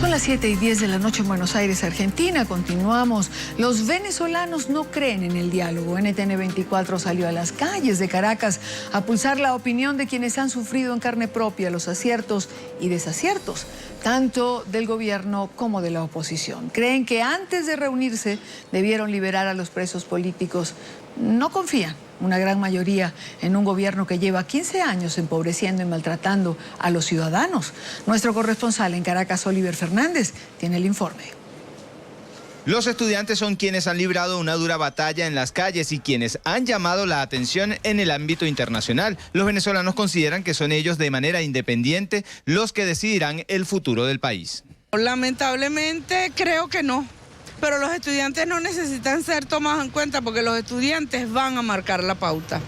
Son las 7:10 de la noche en Buenos Aires, Argentina. Continuamos. Los venezolanos no creen en el diálogo. NTN 24 salió a las calles de Caracas a pulsar la opinión de quienes han sufrido en carne propia los aciertos y desaciertos, tanto del gobierno como de la oposición. Creen que antes de reunirse debieron liberar a los presos políticos. No confían, una gran mayoría, en un gobierno que lleva 15 años empobreciendo y maltratando a los ciudadanos. Nuestro corresponsal en Caracas, Oliver Fernández, tiene el informe. Los estudiantes son quienes han librado una dura batalla en las calles y quienes han llamado la atención en el ámbito internacional. Los venezolanos consideran que son ellos de manera independiente los que decidirán el futuro del país. Lamentablemente creo que no. Pero los estudiantes no necesitan ser tomados en cuenta porque los estudiantes van a marcar la pauta.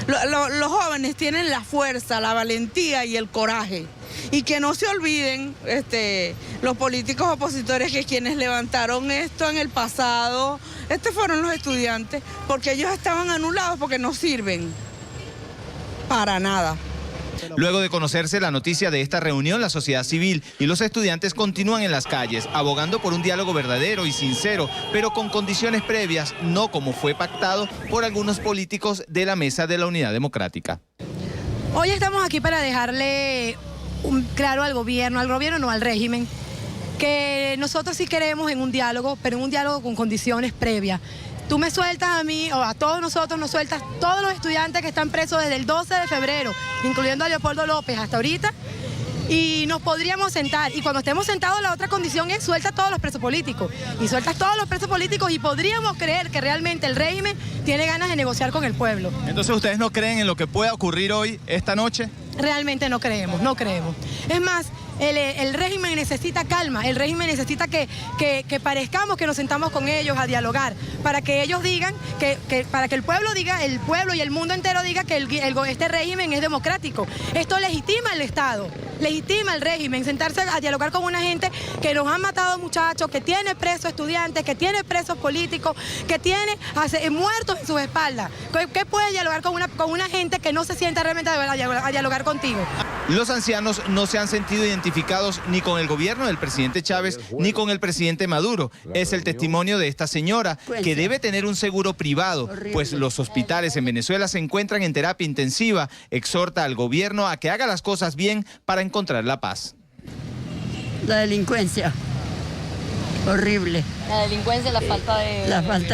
Los jóvenes tienen la fuerza, la valentía y el coraje. Y que no se olviden los políticos opositores que quienes levantaron esto en el pasado, fueron los estudiantes, porque ellos estaban anulados porque no sirven para nada. Luego de conocerse la noticia de esta reunión, la sociedad civil y los estudiantes continúan en las calles, abogando por un diálogo verdadero y sincero, pero con condiciones previas, no como fue pactado por algunos políticos de la Mesa de la Unidad Democrática. Hoy estamos aquí para dejarle claro al gobierno no al régimen, que nosotros sí queremos en un diálogo, pero en un diálogo con condiciones previas. Tú me sueltas a mí, o a todos nosotros nos sueltas, todos los estudiantes que están presos desde el 12 de febrero, incluyendo a Leopoldo López hasta ahorita, y nos podríamos sentar. Y cuando estemos sentados, la otra condición es suelta a todos los presos políticos. Y sueltas todos los presos políticos y podríamos creer que realmente el régimen tiene ganas de negociar con el pueblo. Entonces, ¿ustedes no creen en lo que pueda ocurrir hoy, esta noche? Realmente no creemos, no creemos. Es más, el régimen necesita calma, el régimen necesita que parezcamos que nos sentamos con ellos a dialogar, para que ellos digan, para que el pueblo diga, el pueblo y el mundo entero diga que este régimen es democrático. Esto legitima al Estado, legitima al régimen, sentarse a dialogar con una gente que nos han matado muchachos, que tiene presos estudiantes, que tiene presos políticos, que tiene muertos en sus espaldas. ¿Qué puede dialogar con una gente que no se sienta realmente a dialogar contigo? Los ancianos no se han sentido identificados ni con el gobierno del presidente Chávez ni con el presidente Maduro. Es el testimonio de esta señora, que debe tener un seguro privado, pues los hospitales en Venezuela se encuentran en terapia intensiva. Exhorta al gobierno a que haga las cosas bien para encontrar la paz. La delincuencia, horrible. La delincuencia, la falta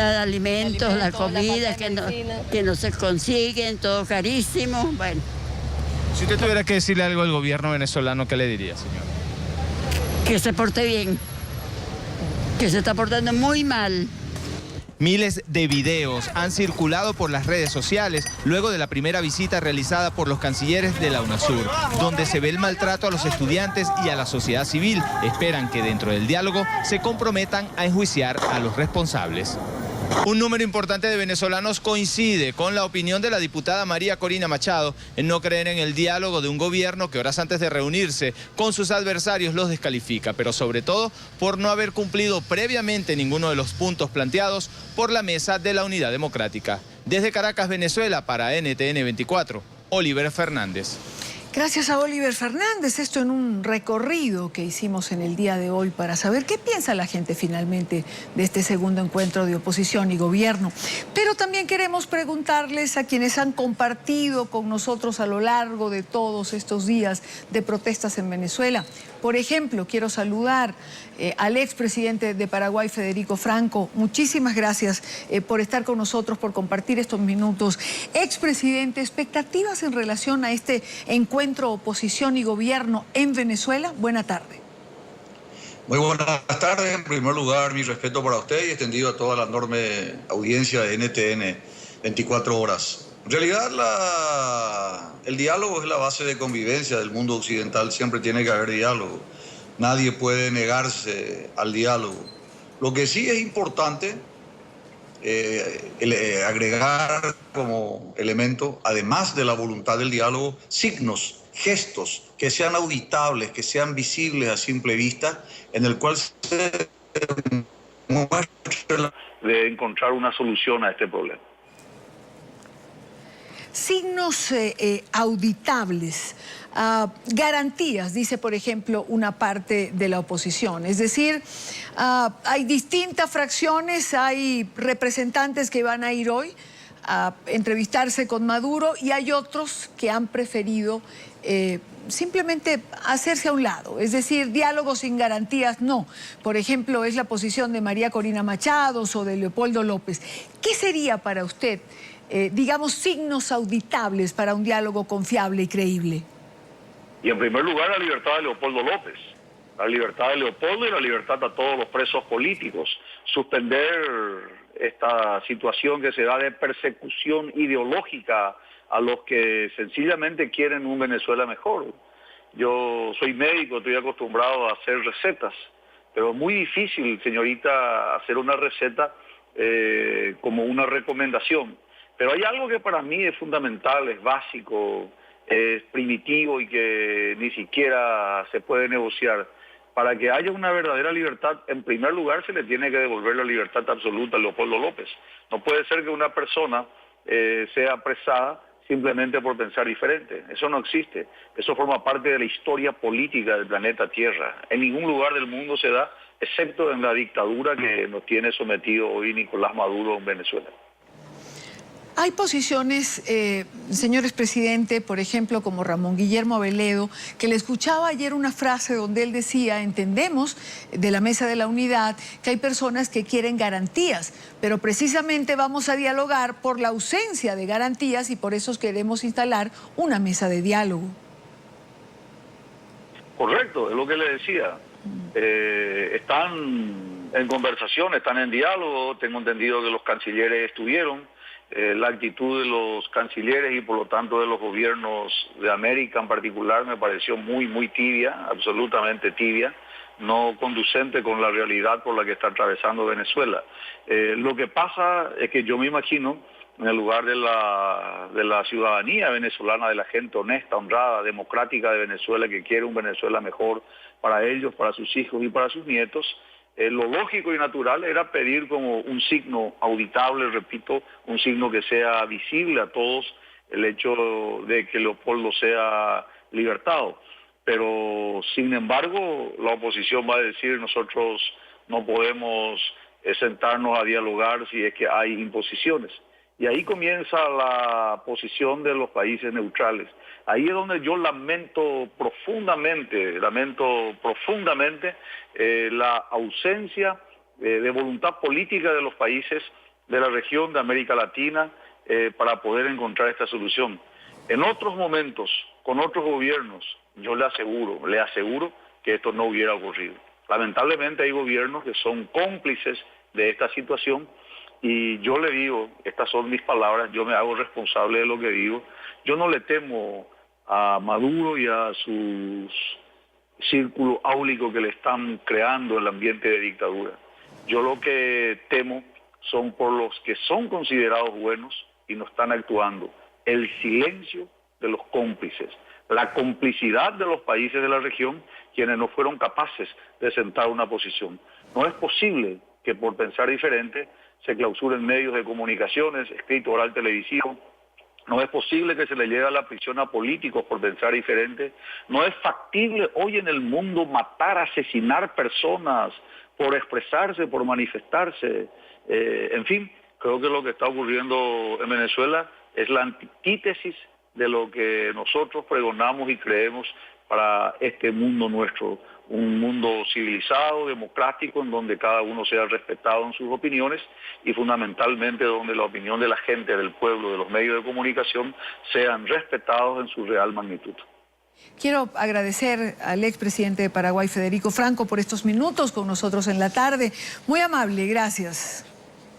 de alimentos, la comida que no se consiguen, todo carísimo, bueno. Si usted tuviera que decirle algo al gobierno venezolano, ¿qué le diría, señor? Que se porte bien, que se está portando muy mal. Miles de videos han circulado por las redes sociales luego de la primera visita realizada por los cancilleres de la UNASUR, donde se ve el maltrato a los estudiantes y a la sociedad civil. Esperan que dentro del diálogo se comprometan a enjuiciar a los responsables. Un número importante de venezolanos coincide con la opinión de la diputada María Corina Machado en no creer en el diálogo de un gobierno que horas antes de reunirse con sus adversarios los descalifica, pero sobre todo por no haber cumplido previamente ninguno de los puntos planteados por la Mesa de la Unidad Democrática. Desde Caracas, Venezuela, para NTN 24, Oliver Fernández. Gracias a Oliver Fernández, esto en un recorrido que hicimos en el día de hoy para saber qué piensa la gente finalmente de este segundo encuentro de oposición y gobierno. Pero también queremos preguntarles a quienes han compartido con nosotros a lo largo de todos estos días de protestas en Venezuela. Por ejemplo, quiero saludar al expresidente de Paraguay, Federico Franco. Muchísimas gracias por estar con nosotros, por compartir estos minutos. Expresidente, expectativas en relación a este encuentro oposición y gobierno en Venezuela. Buena tarde. Muy buenas tardes. En primer lugar, mi respeto para usted y extendido a toda la enorme audiencia de NTN 24 horas. En realidad, el diálogo es la base de convivencia del mundo occidental. Siempre tiene que haber diálogo. Nadie puede negarse al diálogo. Lo que sí es importante agregar como elemento, además de la voluntad del diálogo, signos, gestos que sean auditables, que sean visibles a simple vista, en el cual se muestre de encontrar una solución a este problema. signos auditables, garantías, dice por ejemplo una parte de la oposición. Es decir, hay distintas fracciones, hay representantes que van a ir hoy a entrevistarse con Maduro y hay otros que han preferido simplemente hacerse a un lado, es decir, diálogo sin garantías no. Por ejemplo, es la posición de María Corina Machado o de Leopoldo López. ¿Qué sería para usted, digamos, signos auditables para un diálogo confiable y creíble? Y en primer lugar, la libertad de Leopoldo López, la libertad de Leopoldo y la libertad a todos los presos políticos, suspender esta situación que se da de persecución ideológica a los que sencillamente quieren un Venezuela mejor. Yo soy médico, estoy acostumbrado a hacer recetas, pero es muy difícil, señorita, hacer una receta como una recomendación. Pero hay algo que para mí es fundamental, es básico, es primitivo y que ni siquiera se puede negociar. Para que haya una verdadera libertad, en primer lugar se le tiene que devolver la libertad absoluta a Leopoldo López. No puede ser que una persona sea apresada simplemente por pensar diferente. Eso no existe. Eso forma parte de la historia política del planeta Tierra. En ningún lugar del mundo se da, excepto en la dictadura que nos tiene sometido hoy Nicolás Maduro en Venezuela. Hay posiciones, señores presidente, por ejemplo, como Ramón Guillermo Aveledo, que le escuchaba ayer una frase donde él decía, entendemos de la Mesa de la Unidad que hay personas que quieren garantías, pero precisamente vamos a dialogar por la ausencia de garantías y por eso queremos instalar una mesa de diálogo. Correcto, es lo que le decía. Están en conversación, están en diálogo, tengo entendido que los cancilleres estuvieron. La actitud de los cancilleres y por lo tanto de los gobiernos de América en particular me pareció muy tibia, absolutamente tibia, no conducente con la realidad por la que está atravesando Venezuela. Lo que pasa es que yo me imagino en el lugar de la ciudadanía venezolana, de la gente honesta, honrada, democrática de Venezuela, que quiere un Venezuela mejor para ellos, para sus hijos y para sus nietos. Lo lógico y natural era pedir como un signo auditable, repito, un signo que sea visible a todos, el hecho de que Leopoldo sea libertado. Pero, sin embargo, la oposición va a decir, nosotros no podemos sentarnos a dialogar si es que hay imposiciones. Y ahí comienza la posición de los países neutrales. Ahí es donde yo lamento profundamente la ausencia de voluntad política de los países de la región de América Latina para poder encontrar esta solución. En otros momentos, con otros gobiernos, yo le aseguro que esto no hubiera ocurrido. Lamentablemente hay gobiernos que son cómplices de esta situación y yo le digo, estas son mis palabras, yo me hago responsable de lo que digo. Yo no le temo a Maduro y a sus círculo áulico que le están creando el ambiente de dictadura. Yo lo que temo son por los que son considerados buenos y no están actuando. El silencio de los cómplices, la complicidad de los países de la región, quienes no fueron capaces de sentar una posición. No es posible que por pensar diferente se clausuren medios de comunicaciones, escrito, oral, televisivo. No es posible que se le lleve a la prisión a políticos por pensar diferente. No es factible hoy en el mundo matar, asesinar personas por expresarse, por manifestarse. En fin, creo que lo que está ocurriendo en Venezuela es la antítesis de lo que nosotros pregonamos y creemos para este mundo nuestro. Un mundo civilizado, democrático, en donde cada uno sea respetado en sus opiniones y fundamentalmente donde la opinión de la gente, del pueblo, de los medios de comunicación sean respetados en su real magnitud. Quiero agradecer al expresidente de Paraguay, Federico Franco, por estos minutos con nosotros en la tarde. Muy amable, gracias.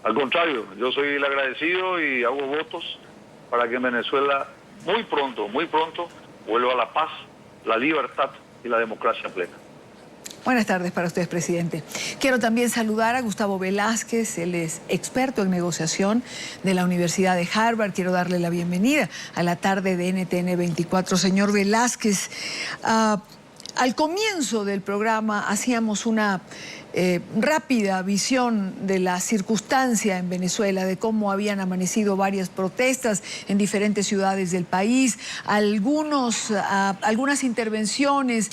Al contrario, yo soy el agradecido y hago votos para que en Venezuela muy pronto vuelva la paz, la libertad y la democracia plena. Buenas tardes para ustedes, presidente. Quiero también saludar a Gustavo Velázquez, él es experto en negociación de la Universidad de Harvard. Quiero darle la bienvenida a la tarde de NTN 24. Señor Velázquez, Al comienzo del programa hacíamos una rápida visión de la circunstancia en Venezuela, de cómo habían amanecido varias protestas en diferentes ciudades del país, algunas intervenciones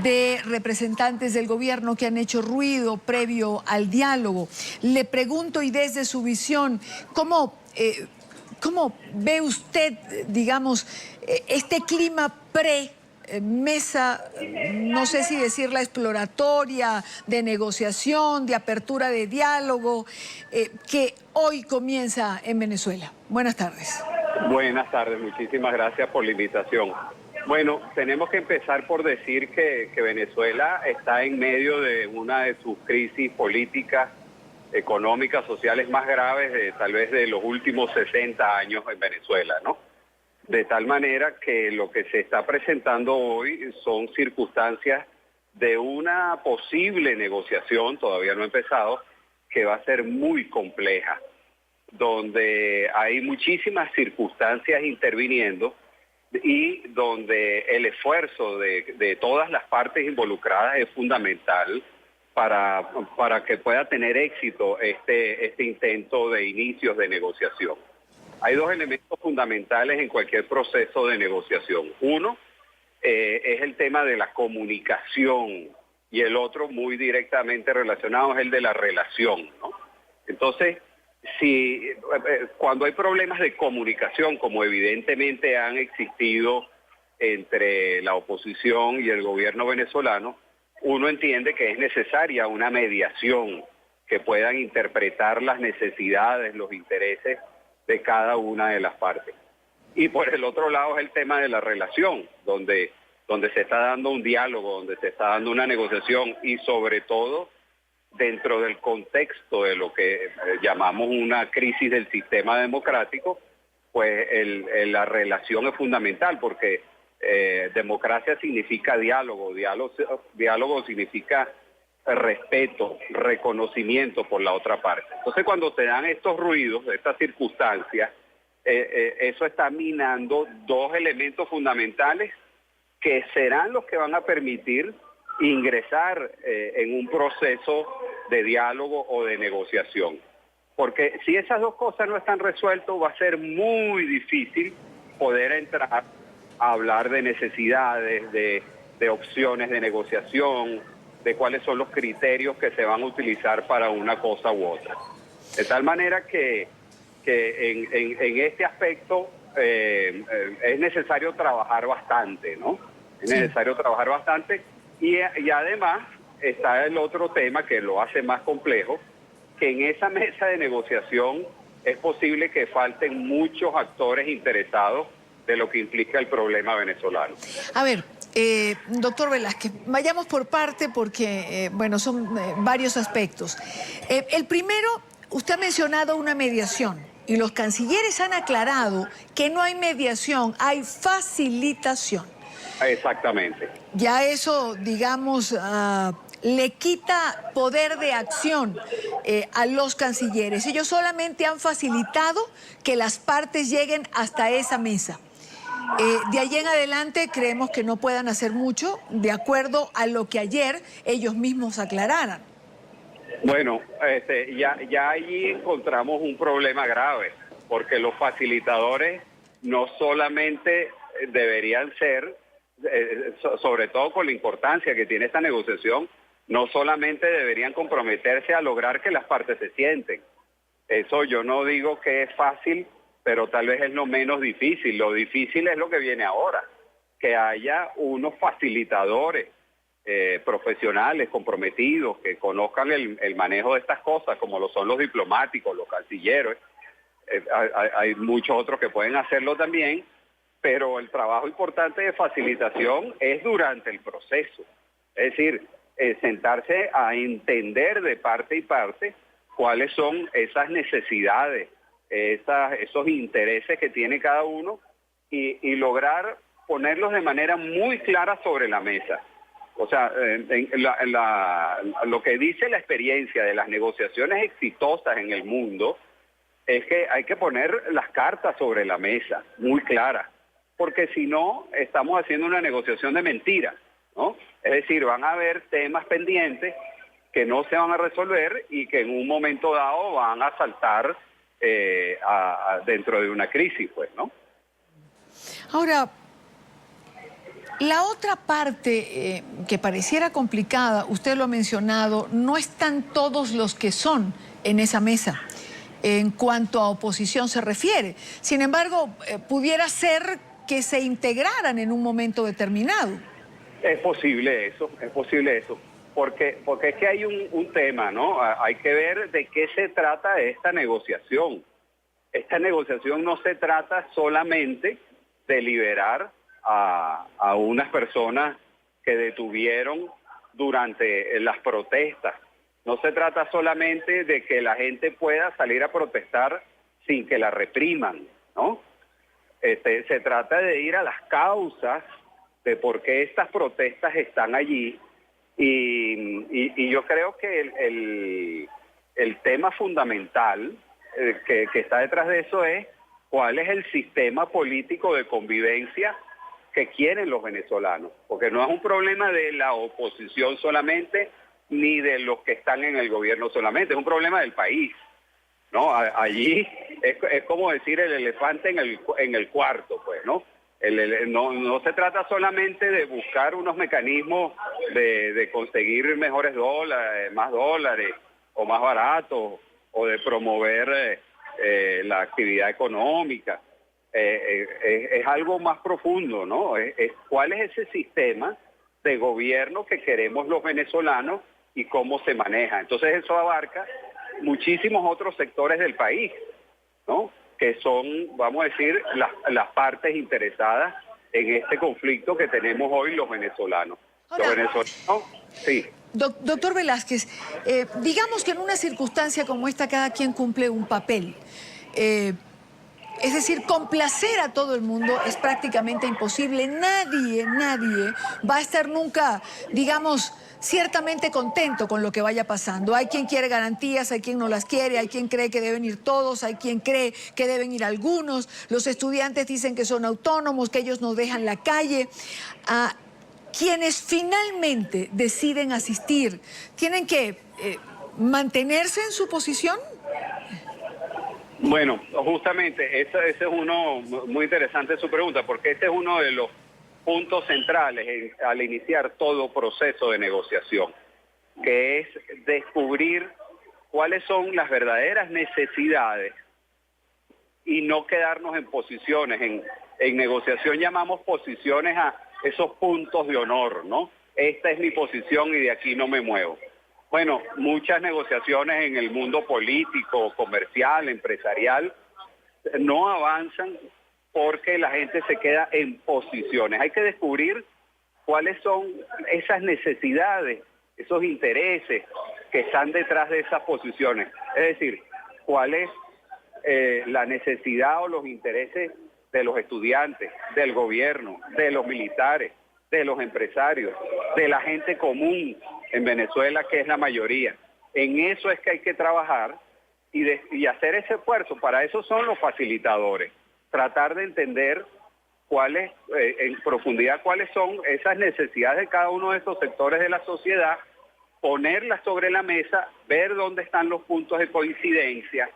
de representantes del gobierno que han hecho ruido previo al diálogo. Le pregunto, y desde su visión, ¿cómo ve usted, digamos, este clima mesa, no sé si decirla exploratoria, de negociación, de apertura de diálogo, que hoy comienza en Venezuela? Buenas tardes. Buenas tardes, muchísimas gracias por la invitación. Bueno, tenemos que empezar por decir que Venezuela está en medio de una de sus crisis políticas, económicas, sociales más graves tal vez de los últimos 60 años en Venezuela, ¿no? De tal manera que lo que se está presentando hoy son circunstancias de una posible negociación, todavía no ha empezado, que va a ser muy compleja, donde hay muchísimas circunstancias interviniendo y donde el esfuerzo de todas las partes involucradas es fundamental para que pueda tener éxito este intento de inicios de negociación. Hay dos elementos fundamentales en cualquier proceso de negociación. Uno es el tema de la comunicación y el otro muy directamente relacionado es el de la relación, ¿no? Entonces, cuando hay problemas de comunicación, como evidentemente han existido entre la oposición y el gobierno venezolano, uno entiende que es necesaria una mediación que puedan interpretar las necesidades, los intereses de cada una de las partes. Y por el otro lado es el tema de la relación, donde se está dando un diálogo, donde se está dando una negociación y sobre todo dentro del contexto de lo que llamamos una crisis del sistema democrático, pues la relación es fundamental porque democracia significa diálogo, diálogo significa respeto, reconocimiento por la otra parte. Entonces cuando se dan estos ruidos, estas circunstancias, eso está minando dos elementos fundamentales que serán los que van a permitir ingresar en un proceso de diálogo o de negociación. Porque si esas dos cosas no están resueltas, va a ser muy difícil poder entrar a hablar de necesidades, de opciones de negociación, de cuáles son los criterios que se van a utilizar para una cosa u otra. De tal manera que en este aspecto es necesario trabajar bastante, ¿no? Es necesario trabajar bastante y además está el otro tema que lo hace más complejo, que en esa mesa de negociación es posible que falten muchos actores interesados de lo que implica el problema venezolano. A ver, doctor Velázquez, vayamos por parte porque, bueno, son varios aspectos. El primero, usted ha mencionado una mediación y los cancilleres han aclarado que no hay mediación, hay facilitación. Exactamente. Ya eso, digamos, le quita poder de acción a los cancilleres. Ellos solamente han facilitado que las partes lleguen hasta esa mesa. De allí en adelante creemos que no puedan hacer mucho de acuerdo a lo que ayer ellos mismos aclararan. Bueno, ya allí encontramos un problema grave, porque los facilitadores no solamente deberían ser, sobre todo con la importancia que tiene esta negociación, no solamente deberían comprometerse a lograr que las partes se sienten. Eso yo no digo que es fácil, pero tal vez es lo menos difícil. Lo difícil es lo que viene ahora, que haya unos facilitadores profesionales, comprometidos, que conozcan el manejo de estas cosas, como lo son los diplomáticos, los cancilleres. Hay muchos otros que pueden hacerlo también, pero el trabajo importante de facilitación es durante el proceso. Es decir, sentarse a entender de parte y parte cuáles son esas necesidades, esos intereses que tiene cada uno y lograr ponerlos de manera muy clara sobre la mesa. O sea, lo que dice la experiencia de las negociaciones exitosas en el mundo es que hay que poner las cartas sobre la mesa, muy claras, porque si no, estamos haciendo una negociación de mentiras, ¿no? Es decir, van a haber temas pendientes que no se van a resolver y que en un momento dado van a saltar dentro de una crisis, pues, ¿no? Ahora, la otra parte que pareciera complicada, usted lo ha mencionado, no están todos los que son en esa mesa en cuanto a oposición se refiere. Sin embargo, pudiera ser que se integraran en un momento determinado. Es posible eso, porque es que hay un tema, ¿no? Hay que ver de qué se trata esta negociación. Esta negociación no se trata solamente de liberar a unas personas que detuvieron durante las protestas. No se trata solamente de que la gente pueda salir a protestar sin que la repriman, ¿no? Se trata de ir a las causas de por qué estas protestas están allí y yo creo que el tema fundamental que está detrás de eso es cuál es el sistema político de convivencia que quieren los venezolanos, porque no es un problema de la oposición solamente ni de los que están en el gobierno solamente, es un problema del país, ¿no? Allí es como decir el elefante en el cuarto, pues, ¿no? No se trata solamente de buscar unos mecanismos de conseguir mejores dólares, más dólares o más baratos, o de promover la actividad económica. Es algo más profundo, ¿no? ¿Cuál es ese sistema de gobierno que queremos los venezolanos y cómo se maneja? Entonces eso abarca muchísimos otros sectores del país, ¿no? Que son, vamos a decir, las partes interesadas en este conflicto que tenemos hoy los venezolanos. Ahora, los venezolanos, sí. Doctor Velázquez, digamos que en una circunstancia como esta cada quien cumple un papel. Es decir, complacer a todo el mundo es prácticamente imposible. Nadie va a estar nunca, digamos, ciertamente contento con lo que vaya pasando. Hay quien quiere garantías, hay quien no las quiere, hay quien cree que deben ir todos, hay quien cree que deben ir algunos. Los estudiantes dicen que son autónomos, que ellos nos dejan la calle. Quienes finalmente deciden asistir, ¿tienen que mantenerse en su posición? Bueno, justamente, ese es uno muy interesante su pregunta, porque este es uno de los puntos centrales al iniciar todo proceso de negociación, que es descubrir cuáles son las verdaderas necesidades y no quedarnos en posiciones. En negociación llamamos posiciones a esos puntos de honor, ¿no? Esta es mi posición y de aquí no me muevo. Bueno, muchas negociaciones en el mundo político, comercial, empresarial, no avanzan porque la gente se queda en posiciones. Hay que descubrir cuáles son esas necesidades, esos intereses que están detrás de esas posiciones. Es decir, cuál es la necesidad o los intereses de los estudiantes, del gobierno, de los militares, de los empresarios, de la gente común en Venezuela, que es la mayoría. En eso es que hay que trabajar y hacer ese esfuerzo. Para eso son los facilitadores. Tratar de entender cuáles, en profundidad, cuáles son esas necesidades de cada uno de esos sectores de la sociedad, ponerlas sobre la mesa, ver dónde están los puntos de coincidencia,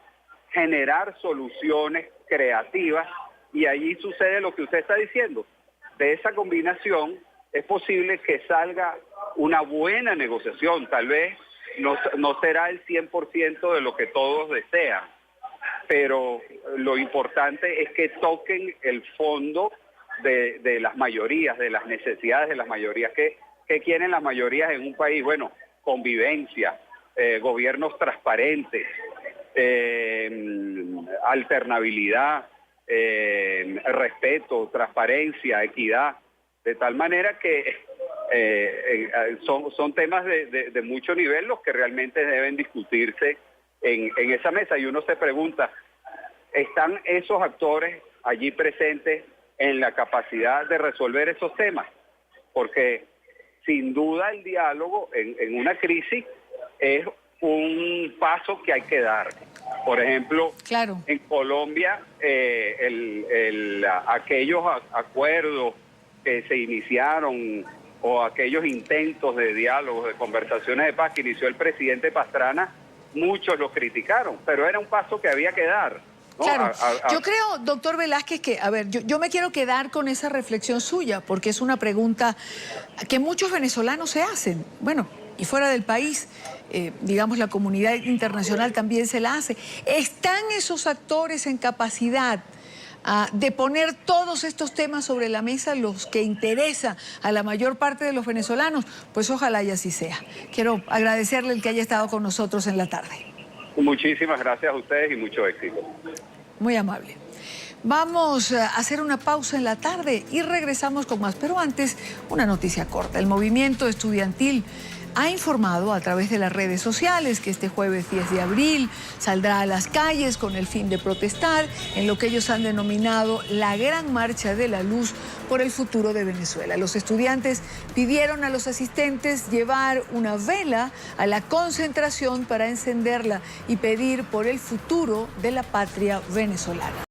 generar soluciones creativas, y allí sucede lo que usted está diciendo. De esa combinación es posible que salga una buena negociación. Tal vez no será el 100% de lo que todos desean, pero lo importante es que toquen el fondo de las mayorías, de las necesidades de las mayorías. ¿Qué quieren las mayorías en un país? Bueno, convivencia, gobiernos transparentes, alternabilidad, respeto, transparencia, equidad, de tal manera que son temas de mucho nivel los que realmente deben discutirse en esa mesa. Y uno se pregunta, ¿están esos actores allí presentes en la capacidad de resolver esos temas? Porque sin duda el diálogo en una crisis es un paso que hay que dar. Por ejemplo, claro, en Colombia, aquellos acuerdos que se iniciaron o aquellos intentos de diálogos, de conversaciones de paz que inició el presidente Pastrana, muchos los criticaron, pero era un paso que había que dar, ¿no? Claro, yo creo, doctor Velázquez, que, a ver, yo me quiero quedar con esa reflexión suya, porque es una pregunta que muchos venezolanos se hacen, bueno, y fuera del país, digamos, la comunidad internacional también se la hace. ¿Están esos actores en capacidad de poner todos estos temas sobre la mesa, los que interesa a la mayor parte de los venezolanos? Pues ojalá y así sea. Quiero agradecerle el que haya estado con nosotros en la tarde. Muchísimas gracias a ustedes y mucho éxito. Muy amable. Vamos a hacer una pausa en la tarde y regresamos con más, pero antes una noticia corta. El movimiento estudiantil ha informado a través de las redes sociales que este jueves 10 de abril saldrá a las calles con el fin de protestar en lo que ellos han denominado la Gran Marcha de la Luz por el futuro de Venezuela. Los estudiantes pidieron a los asistentes llevar una vela a la concentración para encenderla y pedir por el futuro de la patria venezolana.